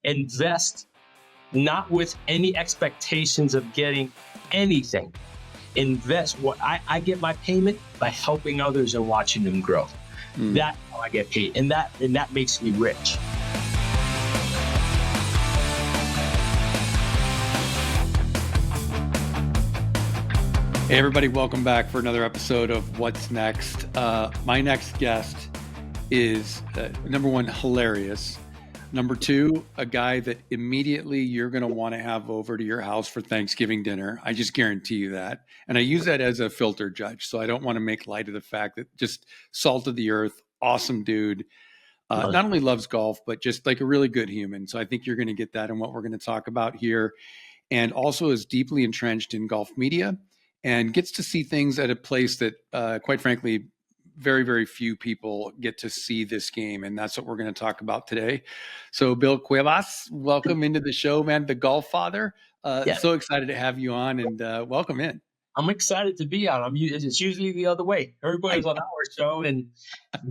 Invest not with any expectations of getting anything. Invest what I get my payment by helping others and watching them grow. That's how I get paid. And that makes me rich. Hey everybody, welcome back for another episode of What's Next. My next guest is number one, hilarious. Number two, a guy that immediately you're going to want to have over to your house for Thanksgiving dinner. I just guarantee you that. And I use that as a filter judge. So I don't want to make light of the fact that just salt of the earth, awesome dude, not only loves golf, but just like a really good human. So I think you're going to get that in what we're going to talk about here. And also is deeply entrenched in golf media and gets to see things at a place that, quite frankly, very, very few people get to see this game. And that's what we're going to talk about today. So Bill Cuebas, welcome into the show, man, the golf father. So excited to have you on and welcome in. I'm excited to be on. It's usually the other way. Everybody's on our show and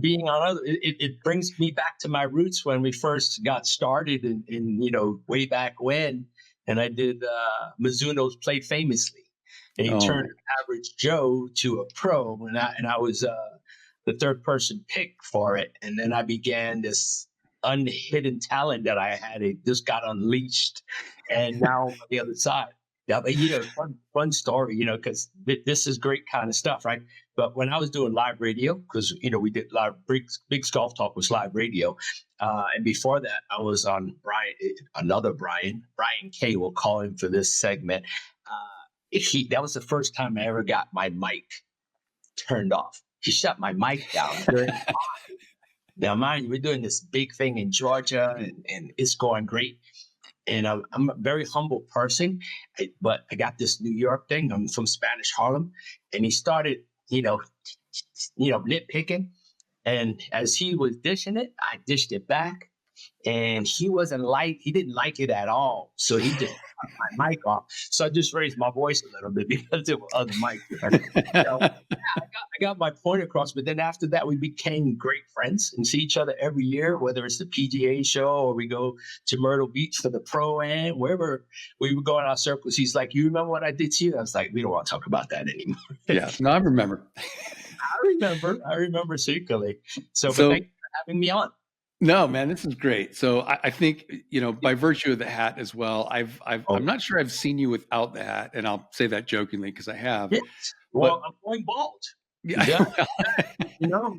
being on other. It brings me back to my roots when we first got started in way back when. And I did Mizuno's Play Famously. And he turned an average Joe to a pro. And I was the third person pick for it. And then I began this unhidden talent that I had. It just got unleashed. And now I'm on the other side. Yeah, but fun story, because this is great kind of stuff, right? But when I was doing live radio, because we did live Big Golf Talk was live radio, and before that I was on Brian K. We'll call him for this segment. That was the first time I ever got my mic turned off. He shut my mic down during the pod. Now, mind you, we're doing this big thing in Georgia, and it's going great. And I'm a very humble person, but I got this New York thing. I'm from Spanish Harlem, and he started, nitpicking. And as he was dishing it, I dished it back, and he didn't like it at all. So he just cut my mic off. So I just raised my voice a little bit because there were other mics. I got my point across. But then after that, we became great friends and see each other every year, whether it's the PGA show or we go to Myrtle Beach for the Pro-Am, wherever we would go in our circles. He's like, "You remember what I did to you?" I was like, "We don't want to talk about that anymore." Yeah, no, I remember. I remember secretly. So thank you for having me on. No, man, this is great. So I think, by virtue of the hat as well, I'm not sure I've seen you without the hat, and I'll say that jokingly because I have. Yes. Well, I'm going bald. Yeah. I'm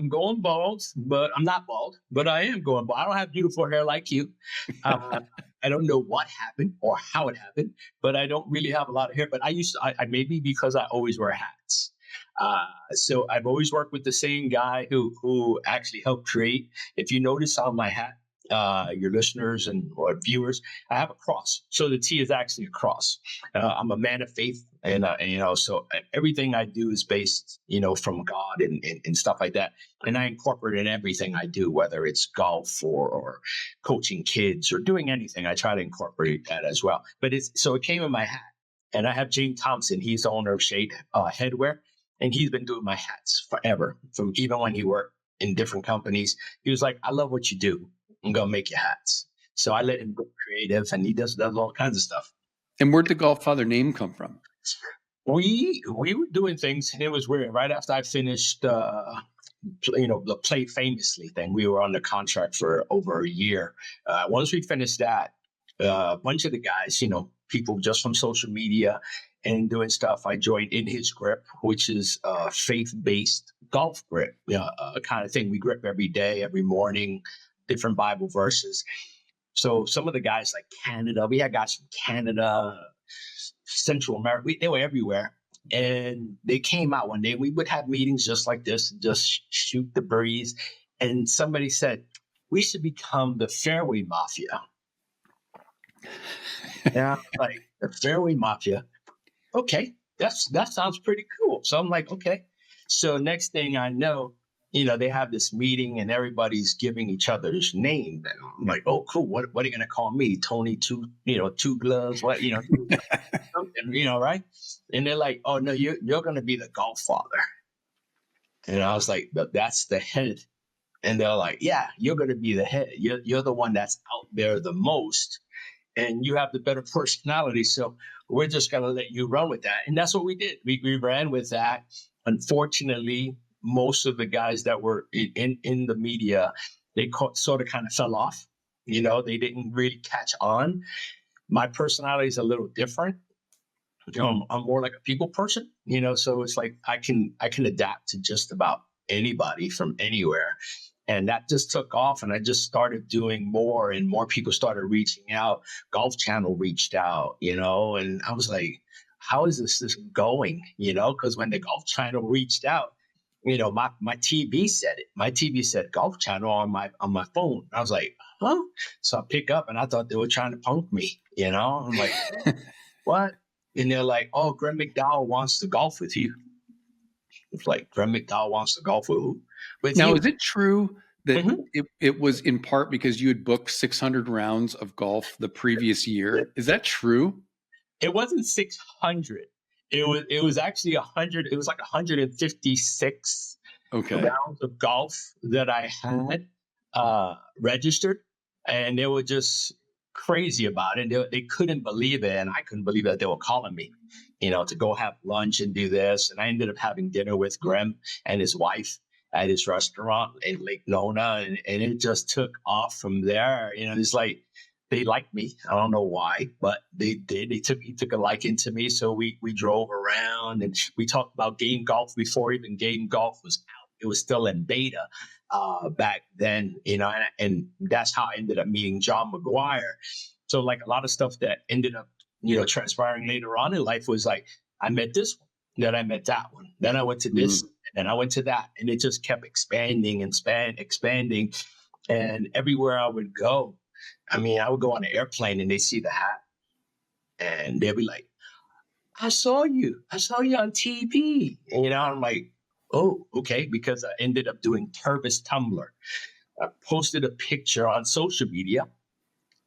going bald, but I'm not bald, but I am going bald. I don't have beautiful hair like you. I don't know what happened or how it happened, but I don't really have a lot of hair. But I maybe because I always wear hats. So I've always worked with the same guy who actually helped create. If you notice on my hat, your listeners or viewers, I have a cross. So the T is actually a cross. I'm a man of faith, and so everything I do is based, from God and stuff like that. And I incorporate in everything I do, whether it's golf or coaching kids or doing anything. I try to incorporate that as well. But it came in my hat, and I have James Thompson. He's the owner of Shade Headwear. And he's been doing my hats forever, from even when he worked in different companies. He was like, "I love what you do. I'm going to make your hats." So I let him go creative, and he does all kinds of stuff. And where'd the Golf Father name come from? We were doing things, and it was weird. Right after I finished, the Play Famously thing, we were under contract for over a year. Once we finished that, a bunch of the guys, people just from social media and doing stuff, I joined In His Grip, which is a faith-based golf grip, kind of thing. We grip every day, every morning, different Bible verses. So some of the guys like Canada, we had guys from Canada, Central America, they were everywhere. And they came out one day. We would have meetings just like this, just shoot the breeze. And somebody said, "We should become the Fairway Mafia." Yeah, like the Fairway Mafia. Okay, that sounds pretty cool. So I'm like, okay. So next thing I know, they have this meeting and everybody's giving each other's name. And I'm like, oh, cool. What are you going to call me? Tony Two Gloves, what, something, right? And they're like, "Oh, no, you're going to be the Golf Father." And I was like, "That's the head And they're like, yeah, you're going to be the head. You're the one that's out there the most, and you have the better personality. So we're just going to let you run with that. And that's what we did. We ran with that. Unfortunately, most of the guys that were in the media, they sort of kind of fell off. They didn't really catch on. My personality is a little different. I'm more like a people person, so it's like I can adapt to just about anybody from anywhere. And that just took off, and I just started doing more, and more people started reaching out. Golf Channel reached out, and I was like, how is this going? Because when the Golf Channel reached out, my TV said it. My TV said Golf Channel on my phone. I was like, huh? So I pick up, and I thought they were trying to punk me, I'm like, what? And they're like, oh, Graham McDowell wants to golf with you. It's like, Graham McDowell wants to golf with Now, you. is it true that Mhm. it was in part because you had booked 600 rounds of golf the previous year? Is that true? It wasn't 600. It was actually 100. It was like 156 Okay. rounds of golf that I had registered, and they were just crazy about it. They couldn't believe it, and I couldn't believe that they were calling me, to go have lunch and do this. And I ended up having dinner with Graham and his wife at his restaurant in Lake Nona, and it just took off from there. It's like they liked me. I don't know why, but they did. He took a liking to me. So we drove around, and we talked about game golf before even game golf was out. It was still in beta back then, and that's how I ended up meeting John McGuire. So like a lot of stuff that ended up, transpiring later on in life was like, I met this one, then I met that one, then I went to this, Mm. and then I went to that, and it just kept expanding and expanding. And everywhere I would go, I mean, I would go on an airplane and they see the hat, and they'd be like, I saw you on TV. And, I'm like, oh, okay. Because I ended up doing Purvis Tumblr. I posted a picture on social media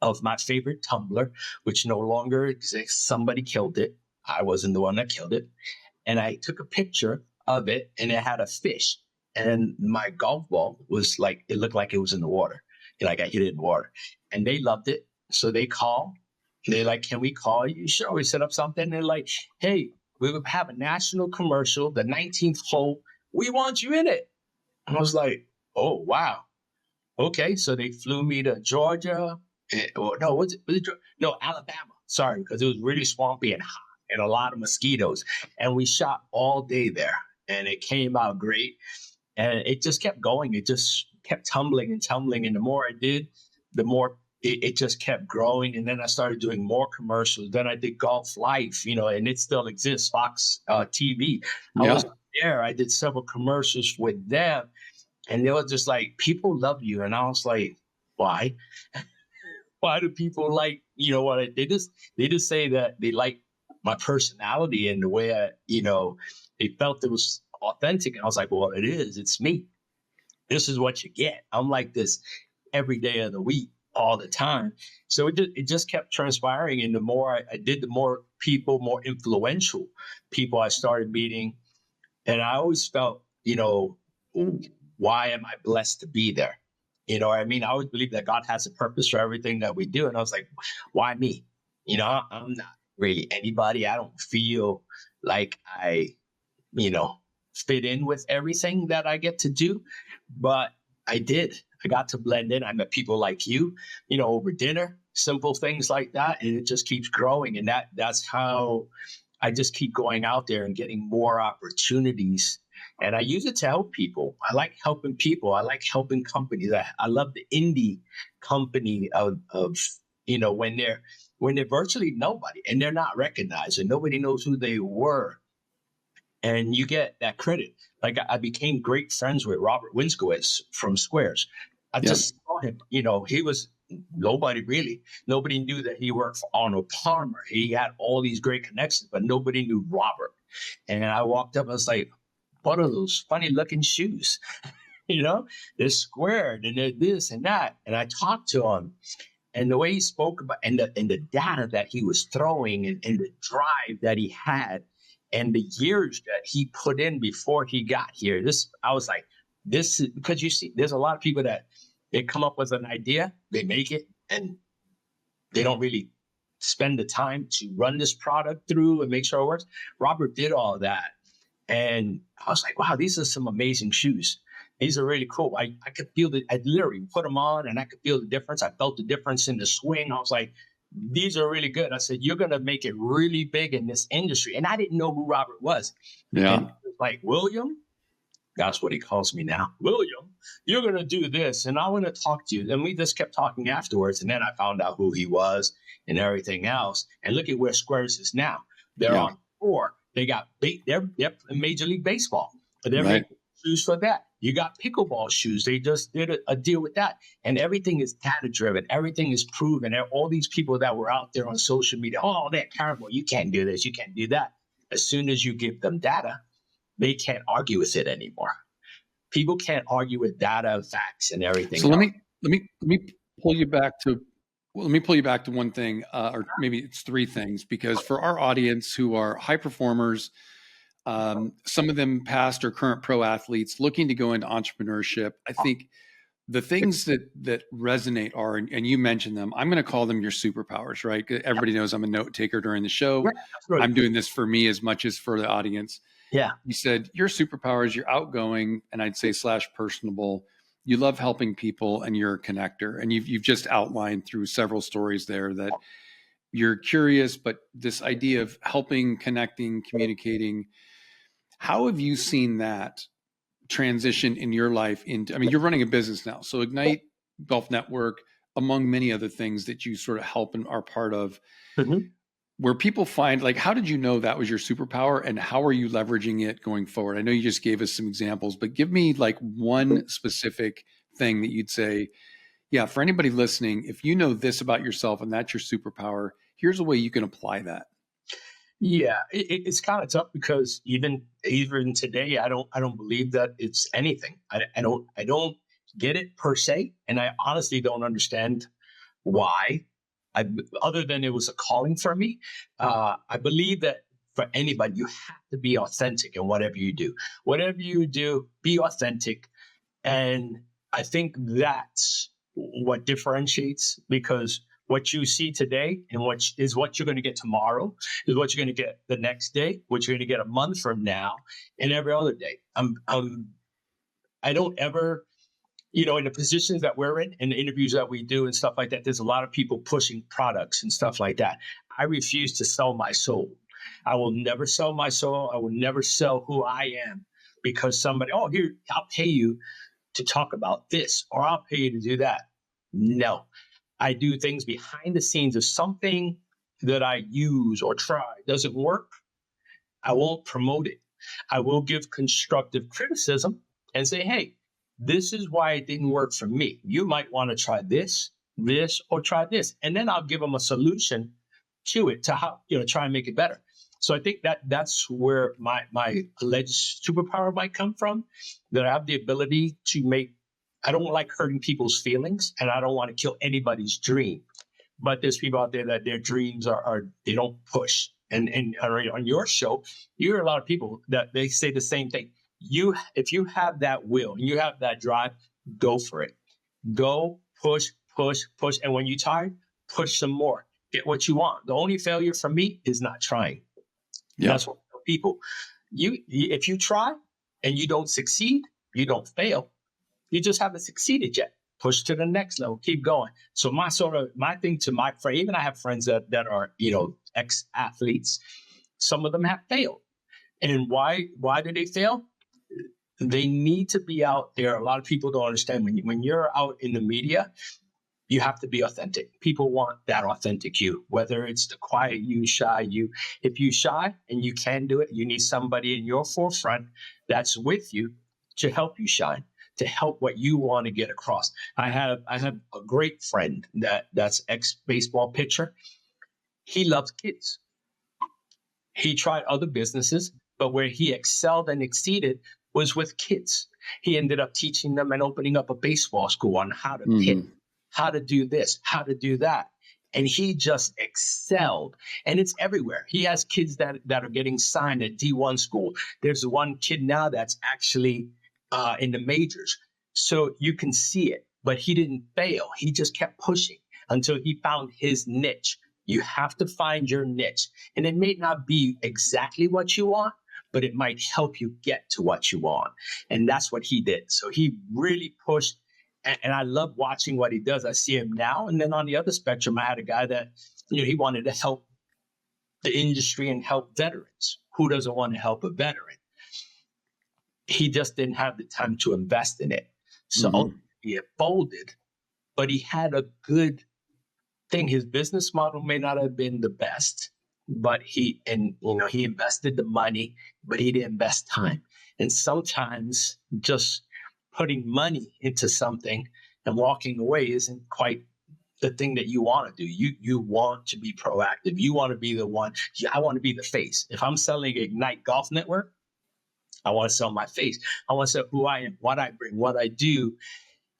of my favorite tumbler, which no longer exists. Somebody killed it. I wasn't the one that killed it. And I took a picture of it, and it had a fish. And my golf ball was like, it looked like it was in the water. Like I hit it in the water. And they loved it. So they call. They're like, can we call you? Sure. We set up something. They're like, hey, we will have a national commercial, the 19th hole. We want you in it. And I was like, oh, wow. Okay, so they flew me to Georgia, or no, no, Alabama. Sorry, because it was really swampy and hot and a lot of mosquitoes. And we shot all day there, and it came out great. And it just kept going. It just kept tumbling and tumbling. And the more I did, the more it just kept growing. And then I started doing more commercials. Then I did Golf Life, and it still exists, Fox TV. I Yeah. was there. I did several commercials with them, and they were just like, people love you. And I was like, why? Why do people like, what they just say that they like my personality and the way they felt it was authentic. And I was like, well, it is. It's me. This is what you get. I'm like this every day of the week, all the time. So it just kept transpiring. And the more I did, the more people, more influential people I started meeting. And I always felt, ooh, why am I blessed to be there? What I mean? I always believe that God has a purpose for everything that we do. And I was like, why me? I'm not really anybody. I don't feel like I, you know, fit in with everything that I get to do. But I did. I got to blend in. I met people like you, over dinner, simple things like that. And it just keeps growing. And that's how I just keep going out there and getting more opportunities. And I use it to help people. I like helping people. I like helping companies. I love the indie company of when they're virtually nobody and they're not recognized and nobody knows who they were. And you get that credit. Like I became great friends with Robert Winskowitz from Squares. I Yeah. just saw him, he was nobody knew that he worked for Arnold Palmer. He had all these great connections, but nobody knew Robert. And I walked up, I was like, what are those funny looking shoes? They're squared and they're this and that. And I talked to him. And the way he spoke about and the data that he was throwing and the drive that he had and the years that he put in before he got here, I was like, this is because you see, there's a lot of people that they come up with an idea, they make it, and they don't really spend the time to run this product through and make sure it works. Robert did all of that. And I was like, wow, these are some amazing shoes. These are really cool. I could feel the, I literally put them on and I could feel the difference. I felt the difference in the swing. I was like, these are really good. I said, you're going to make it really big in this industry. And I didn't know who Robert was. Yeah. And he was like, William, that's what he calls me now. William, you're going to do this. And I want to talk to you. And we just kept talking afterwards. And then I found out who he was and everything else. And look at where Squares is now. They're on tour. They got they're in Major League Baseball. They're making shoes for that. You got pickleball shoes. They just did a deal with that. And everything is data driven. Everything is proven. And all these people that were out there on social media, oh, they're terrible. You can't do this. You can't do that. As soon as you give them data, they can't argue with it anymore. People can't argue with data, facts, and everything. So let me pull you back to one thing, or maybe it's three things, because for our audience who are high performers, some of them past or current pro athletes looking to go into entrepreneurship, I think the things that resonate are, and you mentioned them, I'm going to call them your superpowers, right? Everybody knows I'm a note taker during the show. Right. I'm doing this for me as much as for the audience. Yeah. You said your superpowers, you're outgoing, and I'd say / personable. You love helping people, and you're a connector. And you've just outlined through several stories there that you're curious, but this idea of helping, connecting, communicating. How have you seen that transition in your life into, I mean, you're running a business now. So Ignite Golf Network, among many other things that you sort of help and are part of, where people find, like, how did you know that was your superpower and how are you leveraging it going forward? I know you just gave us some examples, but give me like one specific thing that you'd say, yeah, for anybody listening, if you know this about yourself and that's your superpower, here's a way you can apply that. Yeah, it's kind of tough because even today, I don't believe that it's anything. I don't get it per se, and I honestly don't understand why. Other than it was a calling for me, I believe that for anybody, you have to be authentic in whatever you do. Whatever you do, be authentic, and I think that's what differentiates, because what you see today and what you're going to get tomorrow is what you're going to get the next day, what you're going to get a month from now, and every other day. I don't ever, in the positions that we're in and the interviews that we do and stuff like that, there's a lot of people pushing products and stuff like that. I refuse to sell my soul. I will never sell my soul. I will never sell who I am because somebody, oh, here, I'll pay you to talk about this, or I'll pay you to do that. No. I do things behind the scenes. If something that I use or try doesn't work, I won't promote it. I will give constructive criticism and say, hey, this is why it didn't work for me. You might want to try this, or try this. And then I'll give them a solution to it to how, try and make it better. So I think that's where my alleged superpower might come from, that I have the ability to make, I don't like hurting people's feelings, and I don't want to kill anybody's dream. But there's people out there that their dreams are they don't push. And on your show, you hear a lot of people that they say the same thing. If you have that will and you have that drive, go for it. Go push. And when you're tired, push some more. Get what you want. The only failure for me is not trying. Yeah. That's what I tell people. If you try and you don't succeed, you don't fail. You just haven't succeeded yet. Push to the next level. Keep going. So my thing to my friend, even I have friends that are, ex-athletes. Some of them have failed. And why do they fail? They need to be out there. A lot of people don't understand when you're out in the media, you have to be authentic. People want that authentic you, whether it's the quiet you, shy you. If you shy and you can do it, you need somebody in your forefront that's with you to help you shine, to help what you want to get across. I have a great friend that's ex-baseball pitcher. He loves kids. He tried other businesses, but where he excelled and exceeded was with kids. He ended up teaching them and opening up a baseball school on how to hit, how to do this, how to do that. And he just excelled. And it's everywhere. He has kids that are getting signed at D1 school. There's one kid now that's actually in the majors. So you can see it, but he didn't fail. He just kept pushing until he found his niche. You have to find your niche. And it may not be exactly what you want, but it might help you get to what you want. And that's what he did. So he really pushed. And I love watching what he does. I see him now. And then on the other spectrum, I had a guy that, he wanted to help the industry and help veterans. Who doesn't want to help a veteran? He just didn't have the time to invest in it. So he folded, but he had a good thing. His business model may not have been the best, but he invested the money, but he didn't invest time. And sometimes just putting money into something and walking away isn't quite the thing that you want to do. You want to be proactive. You want to be the one. I want to be the face. If I'm selling Ignite Golf Network, I want to sell my face. I want to sell who I am, what I bring, what I do.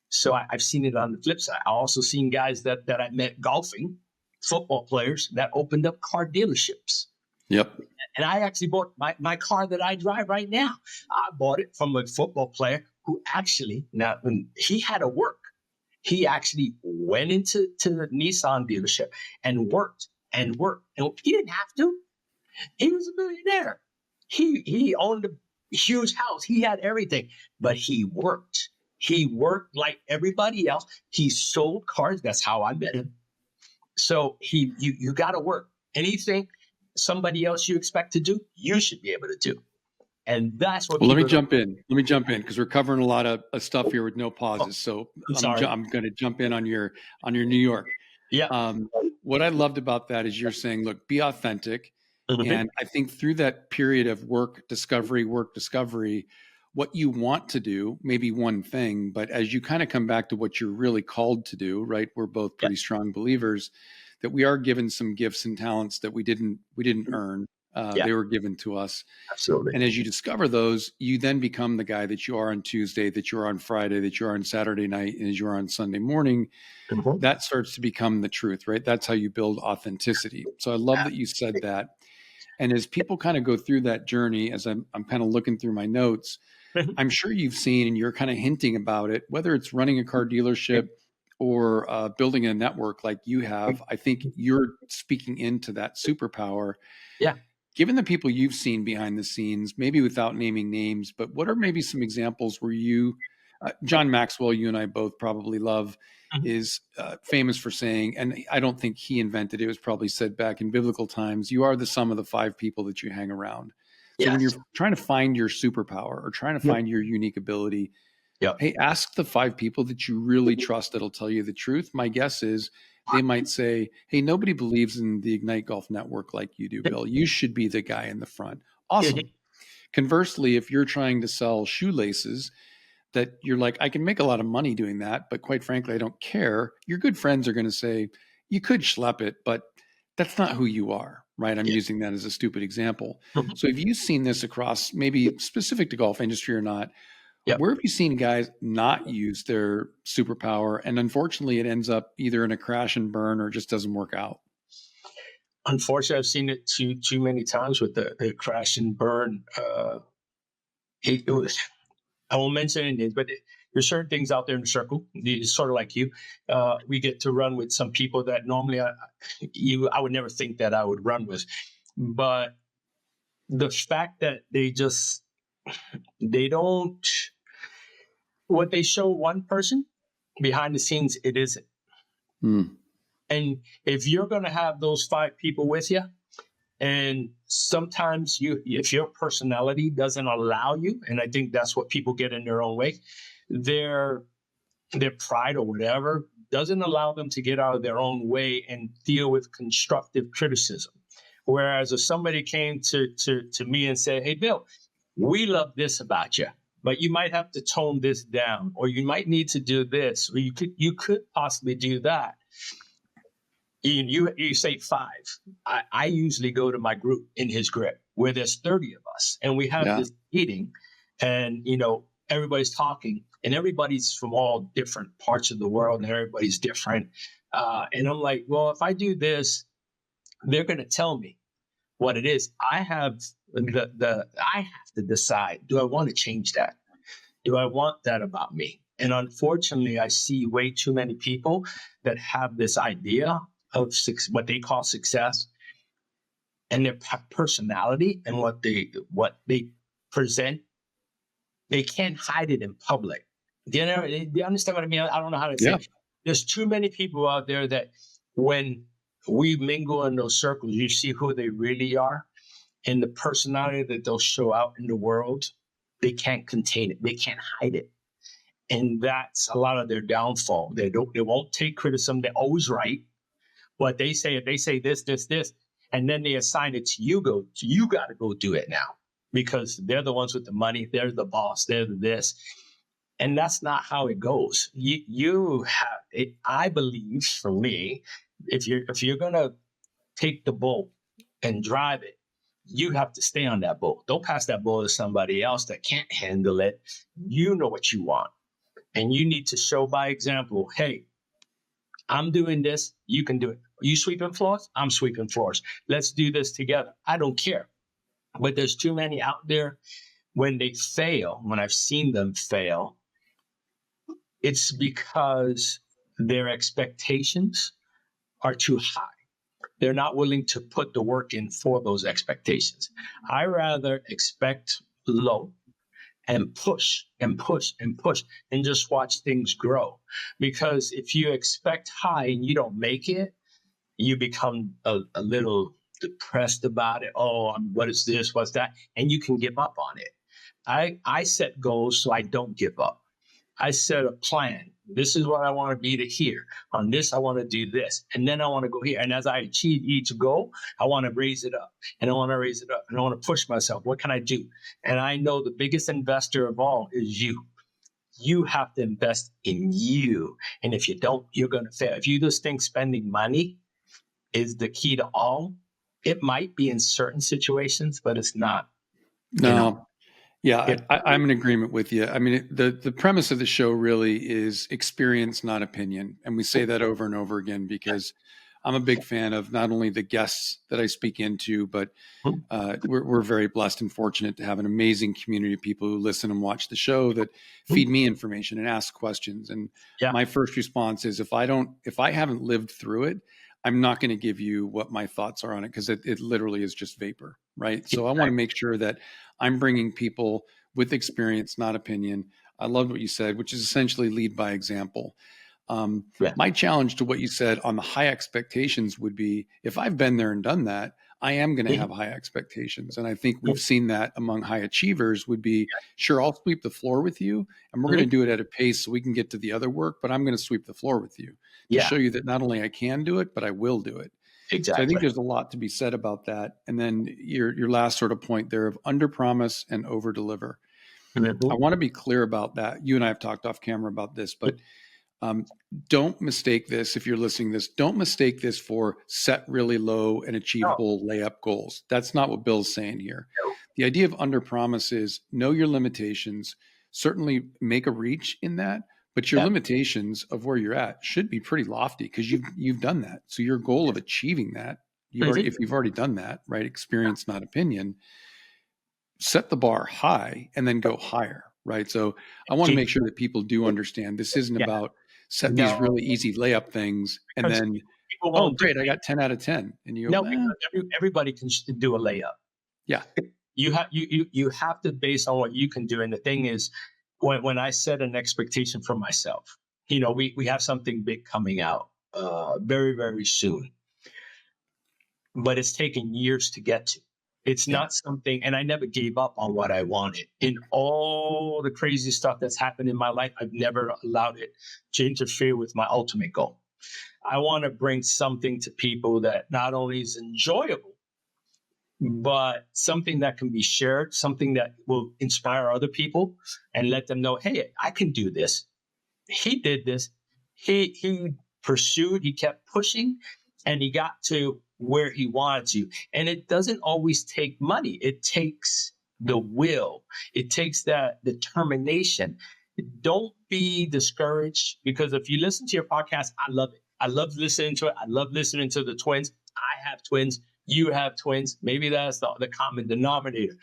So I've seen it on the flip side. I also seen guys that I met golfing, football players that opened up car dealerships. Yep. And I actually bought my car that I drive right now. I bought it from a football player who actually, now he had to work. He actually went into the Nissan dealership and worked. And he didn't have to. He was a millionaire. He owned a huge house. He had everything, but he worked. He worked like everybody else. He sold cars. That's how I met him. So you got to work. Anything somebody else you expect to do, you should be able to do. And that's what. Well, let me jump in because we're covering a lot of stuff here with no pauses. So I'm going to jump in on your New York. Yeah. What I loved about that is you're saying, look, be authentic. And I think through that period of work discovery, what you want to do, maybe one thing, but as you kind of come back to what you're really called to do, right? We're both pretty strong believers that we are given some gifts and talents that we didn't earn. They were given to us. Absolutely. And as you discover those, you then become the guy that you are on Tuesday, that you're on Friday, that you're on Saturday night, and as you're on Sunday morning. That starts to become the truth, right? That's how you build authenticity. So I love that you said that. And as people kind of go through that journey, as I'm kind of looking through my notes, I'm sure you've seen, and you're kind of hinting about it, whether it's running a car dealership or building a network like you have. I think you're speaking into that superpower. Yeah. Given the people you've seen behind the scenes, maybe without naming names, but what are maybe some examples where John Maxwell, you and I both probably love, is famous for saying, and I don't think he invented it, it was probably said back in biblical times, you are the sum of the 5 people that you hang around. So when you're trying to find your superpower or trying to find your unique ability, hey, ask the 5 people that you really trust that'll tell you the truth. My guess is they might say, hey, nobody believes in the Ignite Golf Network like you do, Bill. You should be the guy in the front. Awesome. Conversely, if you're trying to sell shoelaces, that you're like, I can make a lot of money doing that, but quite frankly, I don't care. Your good friends are going to say, you could schlep it, but that's not who you are, right? I'm using that as a stupid example. So have you seen this across, maybe specific to golf industry or not? Where have you seen guys not use their superpower? And unfortunately, it ends up either in a crash and burn or just doesn't work out. Unfortunately, I've seen it too many times with the crash and burn. It was, I won't mention any names, but there's certain things out there in the circle. It's sort of like you. We get to run with some people that normally I would never think that I would run with. But the fact that they don't, what they show one person behind the scenes, it isn't. And if you're going to have those 5 people with you, and sometimes if your personality doesn't allow you, and I think that's what people get in their own way, their pride or whatever doesn't allow them to get out of their own way and deal with constructive criticism. Whereas if somebody came to me and said, hey, Bill, we love this about you, but you might have to tone this down, or you might need to do this, or you could possibly do that. You say 5. I usually go to my group in his grip where there's 30 of us, and we have this meeting, and everybody's talking, and everybody's from all different parts of the world, and everybody's different. And I'm like, well, if I do this, they're going to tell me what it is. I have to decide, do I want to change that? Do I want that about me? And unfortunately, I see way too many people that have this idea of what they call success, and their personality and what they present. They can't hide it in public. Do you understand what I mean? I don't know how to say Yeah. it. There's too many people out there that when we mingle in those circles, you see who they really are and the personality that they'll show out in the world. They can't contain it. They can't hide it. And that's a lot of their downfall. They won't take criticism. They're always right. What they say, if they say this, and then they assign it to you, you got to go do it now because they're the ones with the money. They're the boss. They're the this. And that's not how it goes. You have it. I believe for me, if you're going to take the bull and drive it, you have to stay on that bull. Don't pass that bull to somebody else that can't handle it. You know what you want. And you need to show by example, hey, I'm doing this. You can do it. You sweeping floors? I'm sweeping floors. Let's do this together. I don't care. But there's too many out there when they fail, when I've seen them fail, it's because their expectations are too high. They're not willing to put the work in for those expectations. I rather expect low and push and push and push and just watch things grow. Because if you expect high and you don't make it, you become a little depressed about it. Oh, what is this? What's that? And you can give up on it. I set goals so I don't give up. I set a plan. This is what I want to be to here. On this, I want to do this. And then I want to go here. And as I achieve each goal, I want to raise it up. And I want to raise it up. And I want to push myself. What can I do? And I know the biggest investor of all is you. You have to invest in you. And if you don't, you're going to fail. If you just think spending money is the key to all, it might be in certain situations, but it's not. You know, No. Yeah, if I'm in agreement with you. I mean, the premise of the show really is experience, not opinion. And we say that over and over again because I'm a big fan of not only the guests that I speak into, but we're very blessed and fortunate to have an amazing community of people who listen and watch the show that feed me information and ask questions. And yeah, my first response is if I haven't lived through it, I'm not going to give you what my thoughts are on it because it literally is just vapor, right? So I want to make sure that I'm bringing people with experience, not opinion. I loved what you said, which is essentially lead by example. yeah, My challenge to what you said on the high expectations would be if I've been there and done that, I am going to have high expectations. And I think we've seen that among high achievers would be, sure, I'll sweep the floor with you and we're going to do it at a pace so we can get to the other work, but I'm going to sweep the floor with you to show you that not only I can do it, but I will do it. So I think there's a lot to be said about that. And then your last sort of point there of under promise and over deliver. I want to be clear about that. You and I have talked off camera about this, but don't mistake this. If you're listening to this, don't mistake this for set really low and achievable layup goals. That's not what Bill's saying here. The idea of under promise is know your limitations, certainly make a reach in that, but your limitations of where you're at should be pretty lofty because you've done that. So your goal of achieving that, if you've already done that, right? Experience, not opinion, set the bar high and then go higher, right? So I want to make sure that people do understand this isn't about set these really easy layup things and then, oh, great, I got 10 out of 10. And you go, because everybody can do a layup. Yeah. You have to base on what you can do. And the thing is, when I set an expectation for myself, we have something big coming out very, very soon, but it's taken years to get to. It's not something, and I never gave up on what I wanted. In all the crazy stuff that's happened in my life, I've never allowed it to interfere with my ultimate goal. I want to bring something to people that not only is enjoyable, but something that can be shared, something that will inspire other people and let them know, hey, I can do this. He did this. He pursued, he kept pushing, and he got to where he wanted to. And it doesn't always take money. It takes the will. It takes that determination. Don't be discouraged because if you listen to your podcast, I love it. I love listening to it. I love listening to the twins. I have twins. You have twins. Maybe that's the common denominator.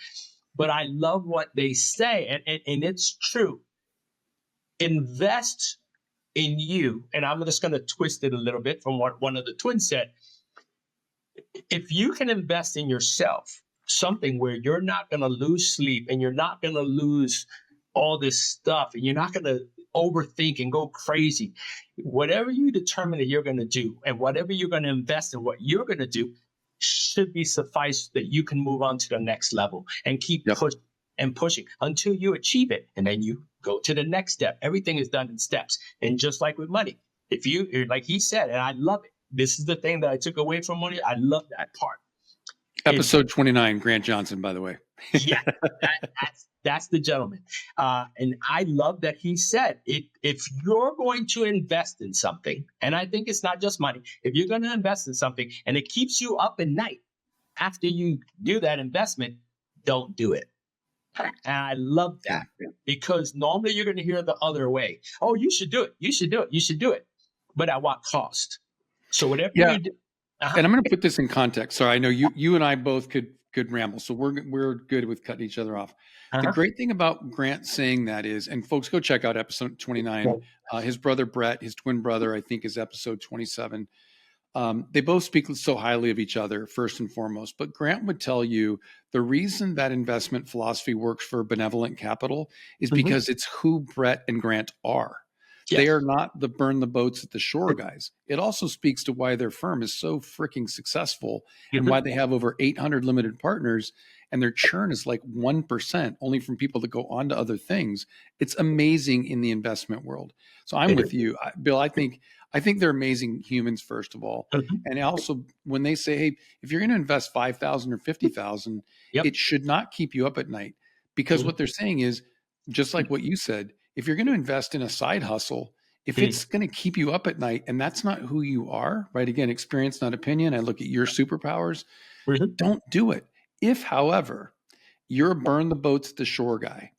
But I love what they say. And it's true. invest in you. And I'm just going to twist it a little bit from what one of the twins said. If you can invest in yourself, something where you're not going to lose sleep and you're not going to lose all this stuff and you're not going to overthink and go crazy, whatever you determine that you're going to do and whatever you're going to invest in, what you're going to do should be suffice that you can move on to the next level and keep pushing and pushing until you achieve it. And then you go to the next step. Everything is done in steps. And just like with money, if you, like he said, and I love it, this is the thing that I took away from money. I love that part. Episode 29, Grant Johnson, by the way. Yeah, that's the gentleman. And I love that he said, if you're going to invest in something, and I think it's not just money, if you're going to invest in something and it keeps you up at night after you do that investment, don't do it. And I love that because normally you're going to hear the other way. Oh, you should do it. You should do it. You should do it. But at what cost? So whatever you do. And I'm going to put this in context. Sorry, I know you and I both could ramble, so we're good with cutting each other off. The great thing about Grant saying that is, and folks, go check out episode 29. His brother Brett, his twin brother, I think, is episode 27. They both speak so highly of each other, first and foremost. But Grant would tell you the reason that investment philosophy works for benevolent capital is because it's who Brett and Grant are. Yes. They are not the burn the boats at the shore guys. It also speaks to why their firm is so freaking successful and why they have over 800 limited partners and their churn is like 1% only from people that go on to other things. It's amazing in the investment world. So I'm with you, Bill. I think they're amazing humans, first of all. And also when they say, hey, if you're going to invest 5,000 or 50,000, it should not keep you up at night because what they're saying is just like what you said, if you're going to invest in a side hustle, if it's going to keep you up at night and that's not who you are, right? Again, experience, not opinion. I look at your superpowers. Don't do it. If, however, you're a burn the boats at the shore guy,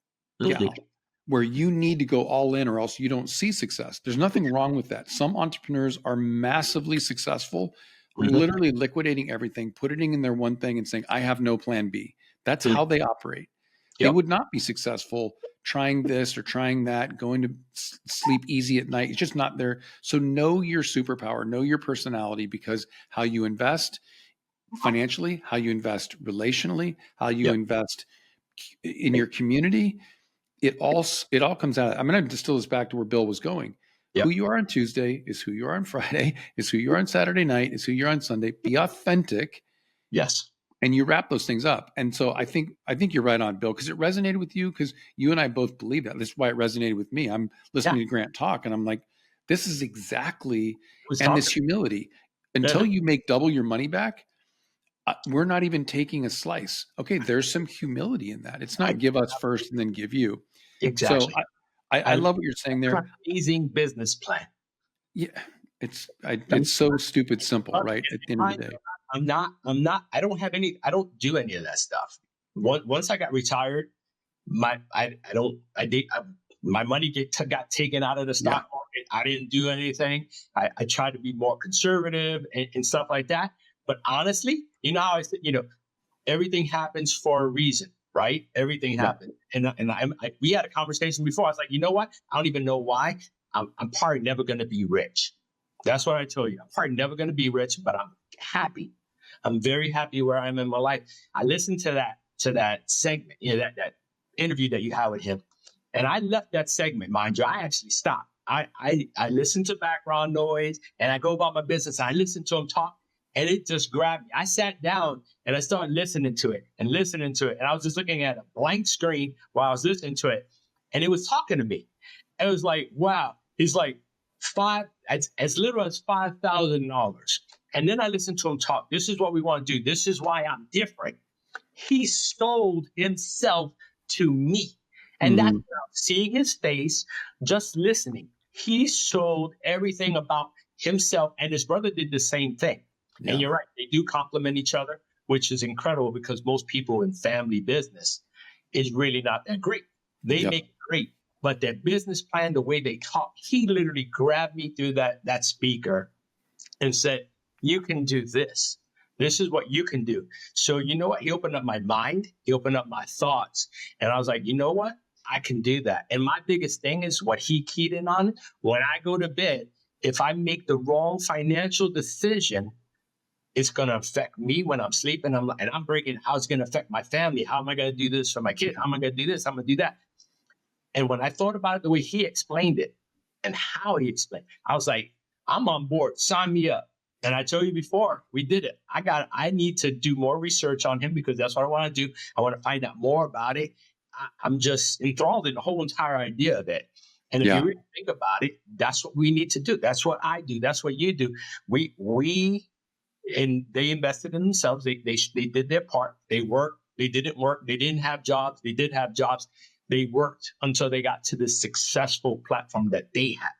where you need to go all in or else you don't see success. There's nothing wrong with that. Some entrepreneurs are massively successful, literally liquidating everything, putting in their one thing and saying, I have no plan B. That's how they operate. They would not be successful trying this or trying that, going to sleep easy at night. It's just not there. So know your superpower, know your personality, because how you invest financially, how you invest relationally, how you invest in your community, it all comes out. I'm going to distill this back to where Bill was going. Who you are on Tuesday is who you are on Friday, is who you are on Saturday night, is who you are on Sunday. Be authentic. Yes. And you wrap those things up. And so I think you're right on, Bill, because it resonated with you, because you and I both believe that. This is why it resonated with me. I'm listening to Grant talk and I'm like, this is exactly, and this humility. Until you make double your money back, we're not even taking a slice. Okay, there's some humility in that. It's not give us first and then give you. Exactly. So I love what you're saying there. Amazing business plan. Yeah, it's so stupid simple, right? At the end of the day. I don't do any of that stuff. Once I got retired, my money got taken out of the stock market. I didn't do anything. I tried to be more conservative and stuff like that. But honestly, you know how I said, everything happens for a reason, right? Everything happened. And we had a conversation before. I was like, you know what? I don't even know why. I'm probably never going to be rich. That's what I told you. I'm probably never going to be rich, but I'm happy. I'm very happy where I am in my life. I listened to that segment, that interview that you had with him, and I left that segment, mind you. I actually stopped. I listened to background noise, and I go about my business. I listened to him talk, and it just grabbed me. I sat down and I started listening to it, and I was just looking at a blank screen while I was listening to it, and it was talking to me. It was like, wow. He's like, as little as $5,000. And then I listened to him talk. This is what we want to do. This is why I'm different. He sold himself to me. And that's seeing his face, just listening. He sold everything about himself, and his brother did the same thing. Yeah. And you're right. They do complement each other, which is incredible because most people in family business is really not that great. They make it great. But their business plan, the way they talk, he literally grabbed me through that speaker and said, you can do this. This is what you can do. So you know what? He opened up my mind. He opened up my thoughts. And I was like, you know what? I can do that. And my biggest thing is what he keyed in on. When I go to bed, if I make the wrong financial decision, it's going to affect me when I'm sleeping. I'm breaking how it's going to affect my family. How am I going to do this for my kid? How am I going to do this? I'm going to do that. And when I thought about it, the way he explained it and how he explained, I was like, I'm on board. Sign me up. And I told you before, we did it. I need to do more research on him because that's what I want to do. I want to find out more about it. I'm just enthralled in the whole entire idea of it. And if you really think about it, that's what we need to do. That's what I do. That's what you do. And they invested in themselves. They did their part. They worked. They didn't work. They didn't have jobs. They did have jobs. They worked until they got to this successful platform that they had.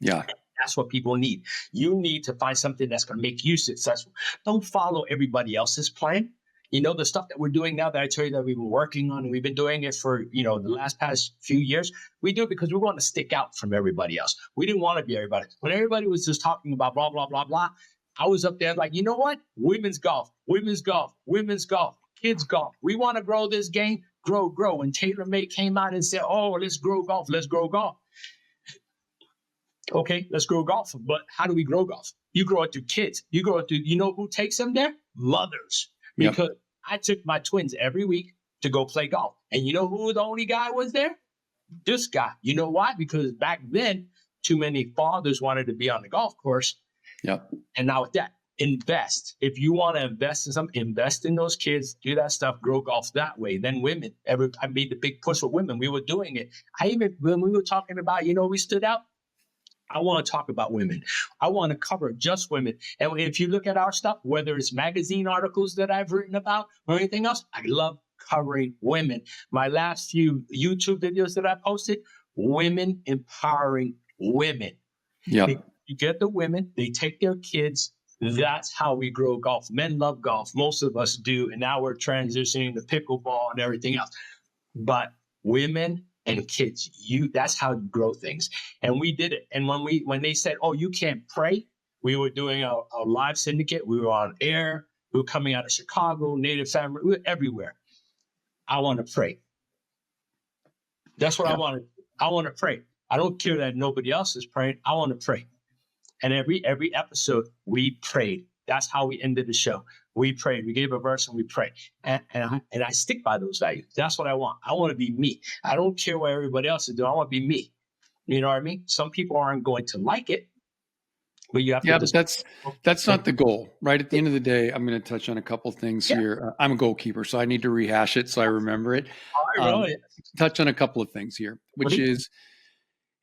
Yeah. That's what people need. You need to find something that's going to make you successful. Don't follow everybody else's plan. The stuff that we're doing now that I tell you that we've been working on, and we've been doing it for, the past few years. We do it because we want to stick out from everybody else. We didn't want to be everybody. When everybody was just talking about blah, blah, blah, blah, I was up there like, you know what? Women's golf, kids golf. We want to grow this game, grow. And TaylorMade came out and said, oh, let's grow golf. Okay, let's grow golf. But how do we grow golf? You grow it through kids. You grow it through, who takes them there? Mothers. Because I took my twins every week to go play golf. And you know who the only guy was there? This guy. You know why? Because back then, too many fathers wanted to be on the golf course. Yep. And now with that, invest. If you want to invest in something, invest in those kids, do that stuff, grow golf that way. Then women. I made the big push with women. We were doing it. When we were talking about, we stood out. I want to talk about women. I want to cover just women. And if you look at our stuff, whether it's magazine articles that I've written about or anything else, I love covering women. My last few YouTube videos that I posted, women empowering women. Yeah. You get the women, they take their kids. That's how we grow golf. Men love golf. Most of us do. And now we're transitioning to pickleball and everything else. But women and kids, that's how you grow things. And we did it. And when they said, oh, you can't pray, we were doing a live syndicate. We were on air. We were coming out of Chicago, Native Family. We were everywhere. I want to pray. That's what I want to do. I want to pray. I don't care that nobody else is praying. I want to pray. And every episode, we prayed. That's how we ended the show. We prayed. We gave a verse and we prayed. And I stick by those values. That's what I want. I want to be me. I don't care what everybody else is doing. I want to be me. You know what I mean? Some people aren't going to like it, but you have to. Yeah, but that's not the goal, right? At the end of the day, I'm going to touch on a couple of things here. I'm a goalkeeper, so I need to rehash it so I remember it. Touch on a couple of things here, which is,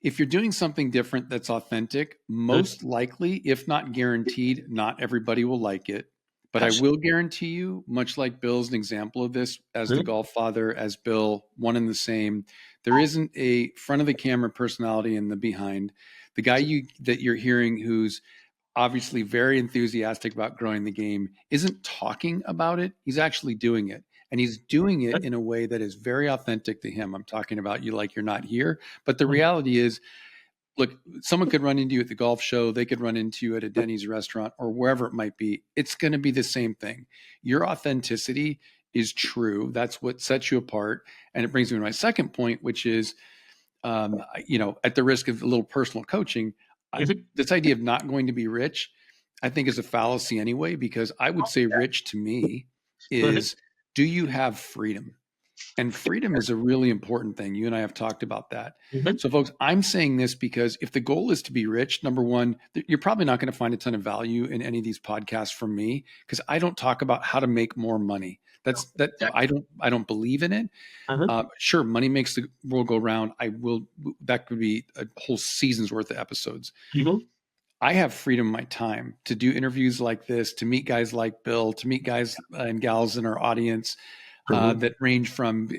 if you're doing something different that's authentic, most likely, if not guaranteed, not everybody will like it. But I will guarantee you, much like Bill's an example of this, as the golf father, as Bill, one and the same, there isn't a front of the camera personality in the behind. The guy that you're hearing who's obviously very enthusiastic about growing the game isn't talking about it. He's actually doing it. And he's doing it in a way that is very authentic to him. I'm talking about you like you're not here. But the reality is, look, someone could run into you at the golf show. They could run into you at a Denny's restaurant or wherever it might be. It's going to be the same thing. Your authenticity is true. That's what sets you apart. And it brings me to my second point, which is, at the risk of a little personal coaching, this idea of not going to be rich, I think is a fallacy anyway, because I would say rich to me is, do you have freedom? And freedom is a really important thing. You and I have talked about that. So folks, I'm saying this because if the goal is to be rich, number one, you're probably not going to find a ton of value in any of these podcasts from me, because I don't talk about how to make more money. I don't believe in it. Sure, money makes the world go round. That could be a whole season's worth of episodes. I have freedom in my time to do interviews like this, to meet guys like Bill, to meet guys and gals in our audience that range from,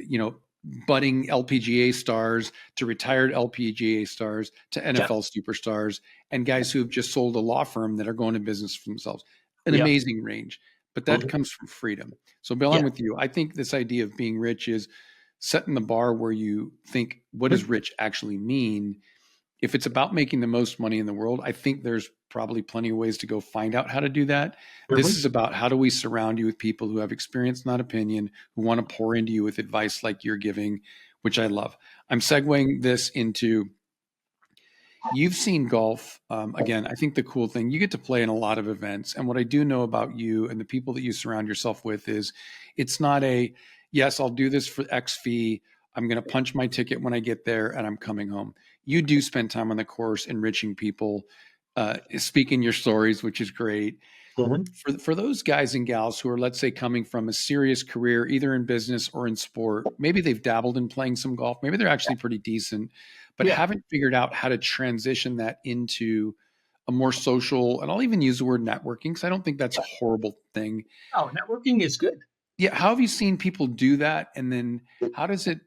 budding LPGA stars to retired LPGA stars to NFL superstars, and guys who have just sold a law firm that are going to business for themselves. An amazing range, but that comes from freedom. So Bill, I'm with you. I think this idea of being rich is setting the bar where you think, what does rich actually mean? If it's about making the most money in the world, I think there's probably plenty of ways to go find out how to do that. This is about, how do we surround you with people who have experience, not opinion, who want to pour into you with advice like you're giving, which I love. I'm segueing this into, you've seen golf. Again, I think the cool thing, you get to play in a lot of events. And what I do know about you and the people that you surround yourself with is it's not a, yes, I'll do this for X fee. I'm going to punch my ticket when I get there and I'm coming home. You do spend time on the course enriching people, speaking your stories, which is great. Mm-hmm. For those guys and gals who are, let's say, coming from a serious career, either in business or in sport, maybe they've dabbled in playing some golf, maybe they're actually pretty decent, but Yeah. haven't figured out how to transition that into a more social, and I'll even use the word networking because I don't think that's a horrible thing. Oh, networking is good. Yeah, how have you seen people do that, and then how does it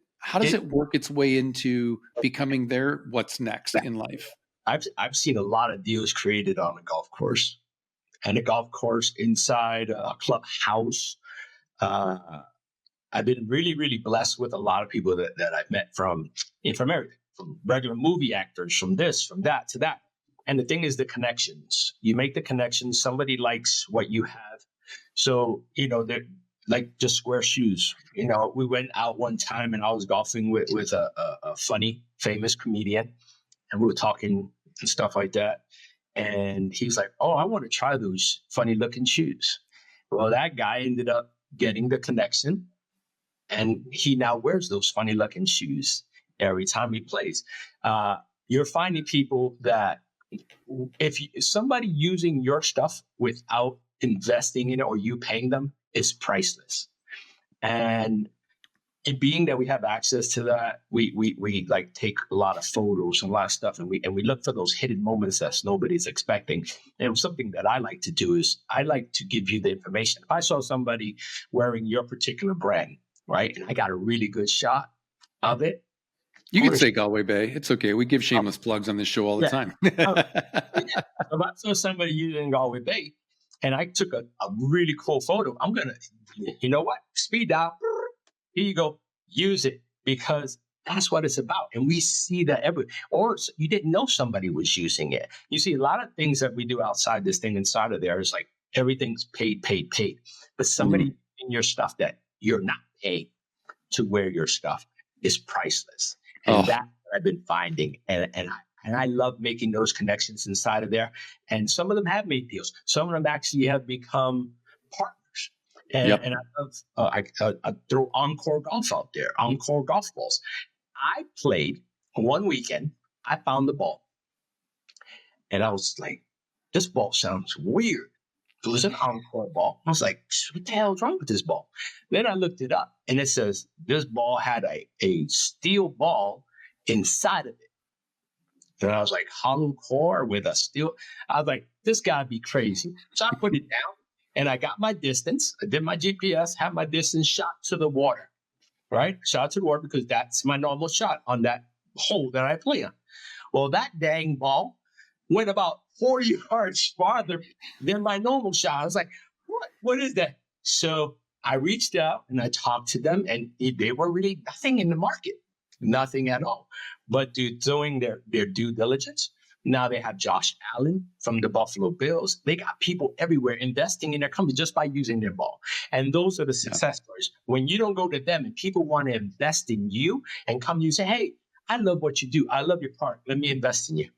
work its way into becoming their what's next in life? I've seen a lot of deals created on a golf course, and a golf course inside a clubhouse. I've been really, really blessed with a lot of people that I've met from everything, from regular movie actors, from this, from that to that. And the thing is the connections. You make the connections. Somebody likes what you have. So, they're like just square shoes. We went out one time and I was golfing with a funny, famous comedian, and we were talking and stuff like that. And he's like, "Oh, I want to try those funny looking shoes." Well, that guy ended up getting the connection, and he now wears those funny looking shoes every time he plays. You're finding people that if somebody using your stuff without investing in it or you paying them is priceless. And it being that we have access to that, we like take a lot of photos and a lot of stuff, and we look for those hidden moments that nobody's expecting. And something that I like to do is I like to give you the information. If I saw somebody wearing your particular brand, right, and I got a really good shot of it, you can say Galway Bay. It's okay. We give shameless plugs on this show all the time. If I saw somebody using Galway Bay, and I took a really cool photo, I'm gonna, you know what, speed down. Here you go, use it, because that's what it's about. And we see that or you didn't know somebody was using it. You see a lot of things that we do outside this thing, inside of there is like everything's paid. But somebody in your stuff that you're not paid to wear your stuff is priceless. And that's what I've been finding. And I love making those connections inside of there. And some of them have made deals. Some of them actually have become partners. And I throw Encore Golf out there, Encore golf balls. I played one weekend. I found the ball, and I was like, "This ball sounds weird." It was an Encore ball. I was like, "What the hell is wrong with this ball?" Then I looked it up, and it says this ball had a steel ball inside of it. And I was like, hollow core with a steel. I was like, this gotta be crazy. So I put it down. And I got my distance. I did my GPS, had my distance, shot to the water, right? Shot to the water because that's my normal shot on that hole that I play on. Well, that dang ball went about 40 yards farther than my normal shot. I was like, what is that? So I reached out and I talked to them, and they were really nothing in the market, nothing at all. But doing their due diligence. Now they have Josh Allen from the Buffalo Bills. They got people everywhere investing in their company just by using their ball. And those are the success stories. When you don't go to them and people want to invest in you and come to you and say, "Hey, I love what you do. I love your part. Let me invest in you."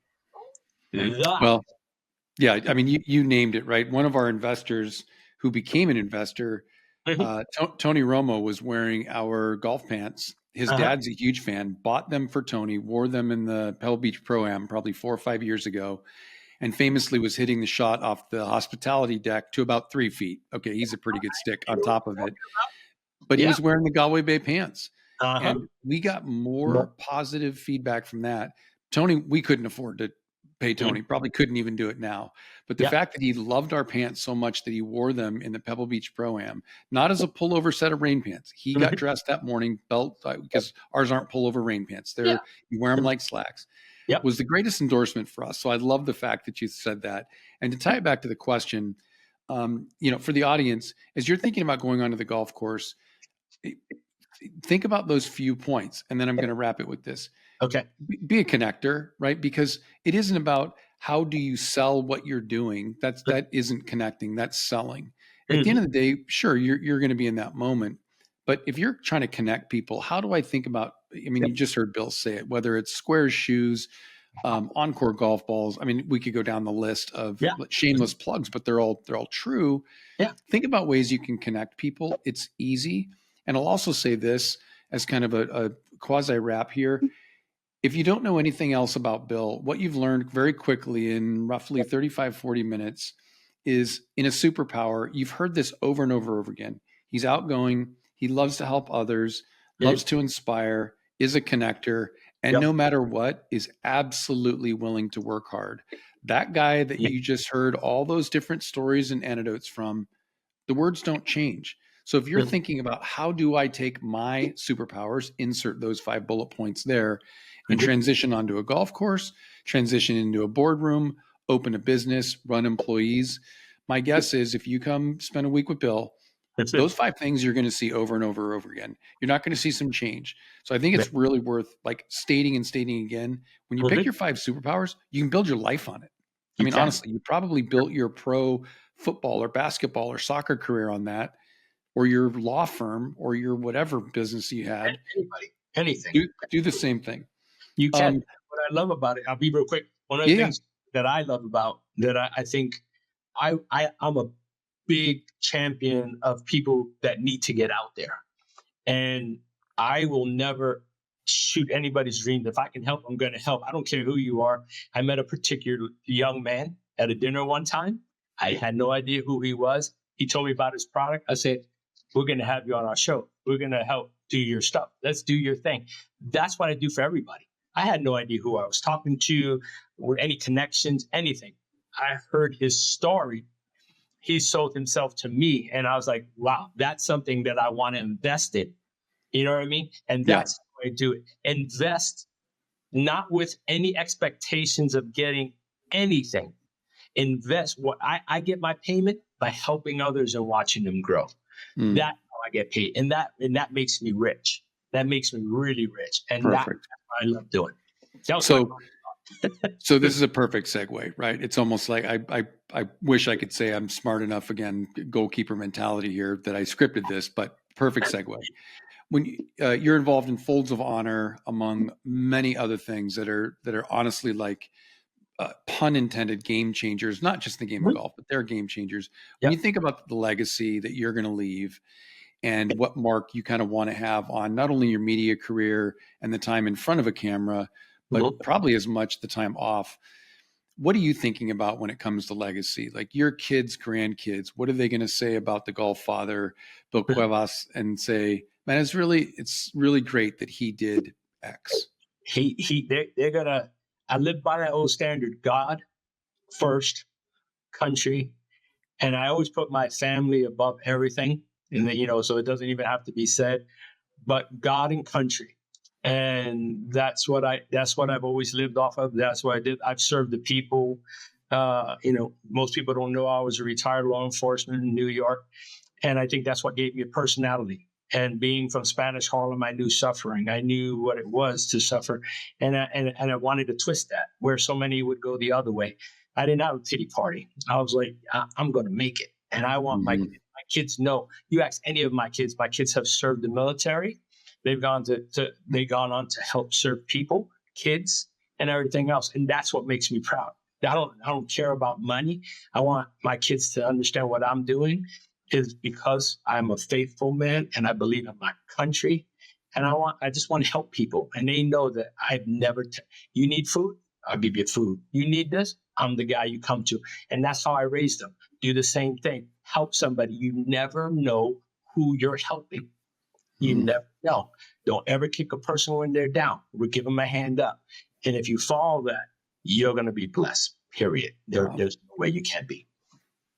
Well, yeah, I mean, you named it, right? One of our investors who became an investor, Tony Romo, was wearing our golf pants. His dad's a huge fan, bought them for Tony, wore them in the Pebble Beach Pro-Am probably 4 or 5 years ago, and famously was hitting the shot off the hospitality deck to about 3 feet. Okay, he's a pretty good stick on top of it. But he was wearing the Galway Bay pants. And we got more positive feedback from that. Tony, we couldn't afford to pay Tony, probably couldn't even do it now. But the fact that he loved our pants so much that he wore them in the Pebble Beach Pro-Am, not as a pullover set of rain pants. He got dressed that morning, belt, because ours aren't pullover rain pants. You wear them like slacks. Was the greatest endorsement for us. So I love the fact that you said that. And to tie it back to the question, for the audience, as you're thinking about going onto the golf course, think about those few points. And then I'm going to wrap it with this. Okay. Be a connector, right? Because it isn't about how do you sell what you're doing. That isn't connecting. That's selling. At the end of the day, sure, you're going to be in that moment, But if you're trying to connect people, how do I think about, I mean, Yep. you just heard Bill say it, whether it's squares, shoes, Encore golf balls. I mean, we could go down the list of Yeah. shameless plugs, but they're all true. Yeah. Think about ways you can connect people. It's easy. And I'll also say this as kind of a quasi wrap here. If you don't know anything else about Bill, what you've learned very quickly in roughly 35, 40 minutes is in a superpower, you've heard this over and over and over again. He's outgoing. He loves to help others, loves to inspire, is a connector, and Yep. no matter what, is absolutely willing to work hard. That guy that Yeah. you just heard all those different stories and anecdotes from, the words don't change. So if you're Really. thinking about how do I take my superpowers, insert those 5 bullet points there, and Mhm. transition onto a golf course, transition into a boardroom, open a business, run employees. My guess is if you come spend a week with Bill, That's it. those 5 things you're going to see over and over and over again. You're not going to see some change. So I think it's really worth like stating and stating again. When you pick your 5 superpowers, you can build your life on it. I mean, honestly, you probably built your pro football or basketball or soccer career on that, or your law firm or your whatever business you had. Anybody, anything. Do the same thing. You can. What I love about it, I'll be real quick. One of the things that I love about that I think I'm a big champion of people that need to get out there. And I will never shoot anybody's dreams. If I can help, I'm going to help. I don't care who you are. I met a particular young man at a dinner one time. I had no idea who he was. He told me about his product. I said, we're going to have you on our show. We're going to help do your stuff. Let's do your thing. That's what I do for everybody. I had no idea who I was talking to or any connections, anything. I heard his story. He sold himself to me. And I was like, wow, that's something that I want to invest in. You know what I mean? And that's how I do it. Invest not with any expectations of getting anything. Invest what I get my payment by helping others and watching them grow. That's how I get paid. And that makes me rich. That makes me really rich. And that's what I love doing. So this is a perfect segue, right? It's almost like I wish I could say I'm smart enough, again, goalkeeper mentality here, that I scripted this, but perfect segue. When you're involved in Folds of Honor, among many other things that are honestly like pun intended game changers, not just the game of golf, but they're game changers. When you think about the legacy that you're going to leave and what mark you kind of want to have on not only your media career and the time in front of a camera, but probably as much the time off. What are you thinking about when it comes to legacy? Like your kids, grandkids, what are they going to say about the golf father, Bill Cuebas, and say, man, it's really great that he did X. They're gonna. I live by that old standard: God first, country, and I always put my family above everything. And so it doesn't even have to be said, but God and country. And that's what I've always lived off of. That's what I did. I've served the people. Most people don't know I was a retired law enforcement in New York. And I think that's what gave me a personality. And being from Spanish Harlem, I knew suffering. I knew what it was to suffer. And I wanted to twist that, where so many would go the other way. I didn't have a pity party. I was like, I'm going to make it. And I want my kids know. You ask any of my kids have served the military. They've gone on to help serve people, kids, and everything else. And that's what makes me proud. I don't care about money. I want my kids to understand what I'm doing is because I'm a faithful man and I believe in my country. And I just want to help people. And they know that I've never, you need food? I'll give you food. You need this? I'm the guy you come to. And that's how I raised them. Do the same thing. Help somebody. You never know who you're helping. You never know. Don't ever kick a person when they're down. We'll give them a hand up. And if you follow that, you're going to be blessed, period. There's no way you can't be.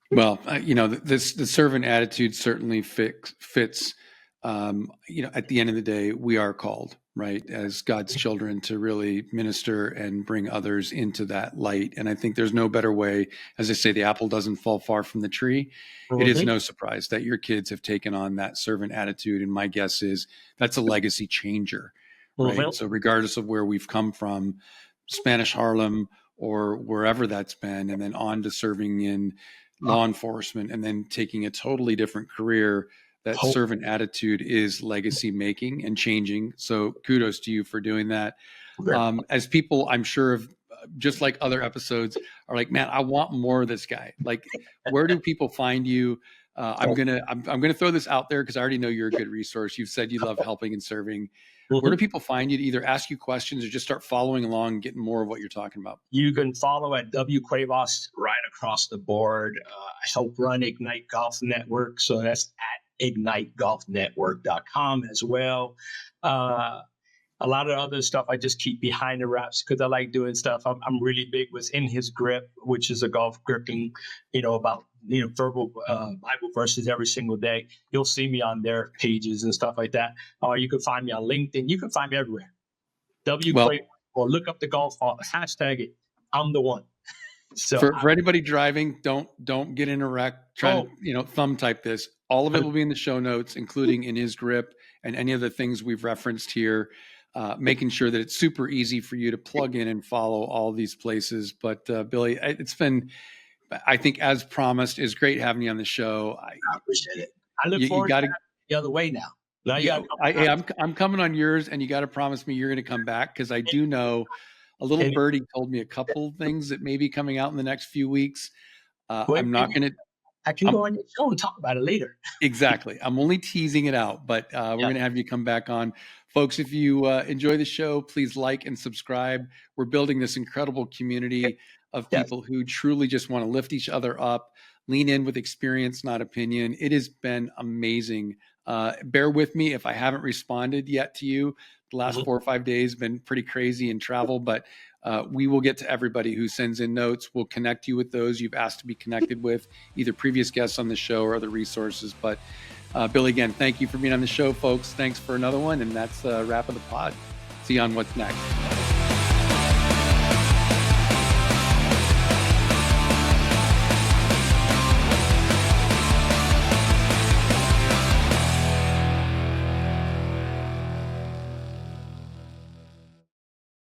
Well, the servant attitude certainly fits. At the end of the day, we are called, right, as God's children to really minister and bring others into that light. And I think there's no better way. As I say, the apple doesn't fall far from the tree. It is no surprise that your kids have taken on that servant attitude. And my guess is that's a legacy changer, right? So regardless of where we've come from, Spanish Harlem or wherever that's been, and then on to serving in law enforcement and then taking a totally different career that servant attitude is legacy making and changing. So kudos to you for doing that. As people, I'm sure, have, just like other episodes, are like, man, I want more of this guy. Like, where do people find you? I'm gonna throw this out there because I already know you're a good resource. You've said you love helping and serving. Where do people find you to either ask you questions or just start following along and getting more of what you're talking about? You can follow at W Cuebas right across the board. I help run Ignite Golf Network, so that's at ignitegolfnetwork.com as well. A lot of other stuff I just keep behind the wraps because I like doing stuff. I'm really big with In His Grip, which is a golf gripping, about verbal Bible verses every single day. You'll see me on their pages and stuff like that. Or you can find me on LinkedIn. You can find me everywhere. Or look up the golf hashtag it. I'm the one. So for anybody driving, don't get in a wreck. Try to thumb type this. All of it will be in the show notes, including In His Grip and any of the things we've referenced here. Making sure that it's super easy for you to plug in and follow all these places. But Billy, it's been, I think, as promised, is great having you on the show. I appreciate it. I look forward to the other way now. I'm coming on yours, and you got to promise me you're going to come back because I do know a little birdie told me a couple things that may be coming out in the next few weeks. I'm not going to. I can go on your show and talk about it later. Exactly. I'm only teasing it out, but we're going to have you come back on. Folks, if you enjoy the show, please like and subscribe. We're building this incredible community of people who truly just want to lift each other up, lean in with experience, not opinion. It has been amazing. Bear with me if I haven't responded yet to you. The last 4 or 5 days have been pretty crazy in travel, but we will get to everybody who sends in notes. We'll connect you with those you've asked to be connected with, either previous guests on the show or other resources. But Billy, again, thank you for being on the show, folks. Thanks for another one. And that's a wrap of the pod. See you on What's Next.